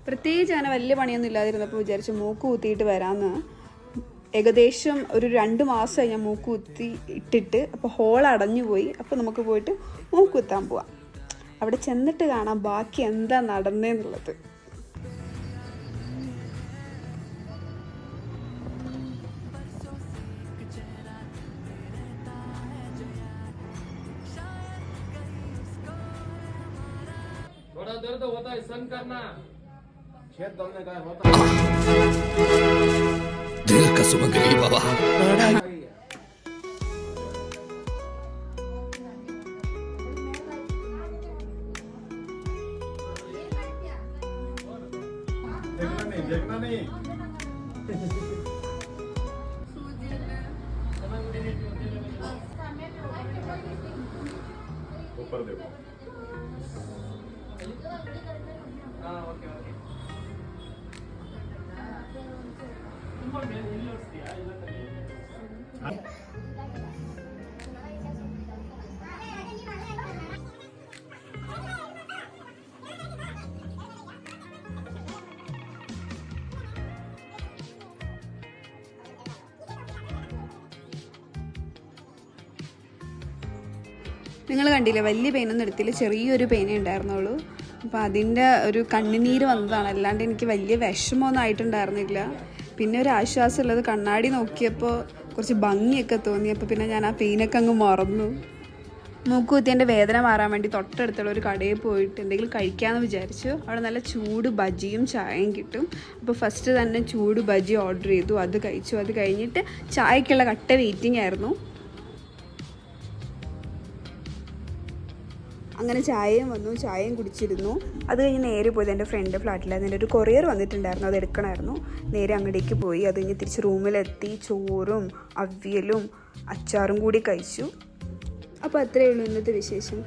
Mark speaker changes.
Speaker 1: പ്രത്യേകിച്ച് അങ്ങനെ വലിയ പണിയൊന്നും ഇല്ലാതിരുന്നപ്പോൾ വിചാരിച്ചു മൂക്ക് കുത്തിയിട്ട് വരാമെന്ന്. ഏകദേശം ഒരു 2 മാസമായി ഞാൻ മൂക്ക് കുത്തി ഇട്ടിട്ട്. അപ്പോൾ ഹോൾ അടഞ്ഞു പോയി. അപ്പോൾ നമുക്ക് പോയിട്ട് മൂക്ക് കുത്താൻ പോവാം. അവിടെ ചെന്നിട്ട് കാണാം ബാക്കി എന്താ നടന്നേന്നുള്ളത്.
Speaker 2: थोड़ा दर्द होता है सहन करना खेत दमने का होता
Speaker 3: दीर्घ सुमंगली बाबा
Speaker 2: देखना नहीं ऊपर देखो
Speaker 1: നിങ്ങൾ കണ്ടില്ലേ, വലിയ പെയിനൊന്നും എടുത്തില്ല, ചെറിയൊരു പെയിനേ ഉണ്ടായിരുന്നുള്ളൂ. അപ്പോൾ അതിൻ്റെ ഒരു കണ്ണുനീര് വന്നതാണ്, അല്ലാണ്ട് എനിക്ക് വലിയ വിഷമമൊന്നും ആയിട്ടുണ്ടായിരുന്നില്ല. പിന്നെ ഒരു ആശ്വാസമുള്ളത് കണ്ണാടി നോക്കിയപ്പോൾ കുറച്ച് ഭംഗിയൊക്കെ തോന്നി. അപ്പോൾ പിന്നെ ഞാൻ ആ പെയിനൊക്കെ അങ്ങ് മറന്നു. മൂക്ക് കുത്തിയതിൻ്റെ വേദന മാറാൻ വേണ്ടി തൊട്ടടുത്തുള്ള ഒരു കടയിൽ പോയിട്ട് എന്തെങ്കിലും കഴിക്കാമെന്ന് വിചാരിച്ചു. അവിടെ നല്ല ചൂട് ബജിയും ചായയും കിട്ടും. അപ്പോൾ ഫസ്റ്റ് തന്നെ ചൂട് ബജി ഓർഡർ ചെയ്തു, അത് കഴിച്ചു. അത് കഴിഞ്ഞിട്ട് ചായക്കുള്ള കട്ട വെയിറ്റിംഗ് ആയിരുന്നു. അങ്ങനെ ചായയും വന്നു, ചായയും കുടിച്ചിരുന്നു. അത് കഴിഞ്ഞ് നേരെ പോയത് എൻ്റെ ഫ്രണ്ട് ഫ്ലാറ്റിലായിരുന്നു. എൻ്റെ ഒരു കൊറിയർ വന്നിട്ടുണ്ടായിരുന്നു, അത് എടുക്കണമായിരുന്നു. നേരെ അങ്ങോട്ടേക്ക് പോയി. അത് കഴിഞ്ഞ് തിരിച്ച് റൂമിലെത്തി ചോറും അവിയലും അച്ചാറും കൂടി കഴിച്ചു. അപ്പോൾ അത്രയേ ഉള്ളൂ ഇന്നത്തെ വിശേഷം.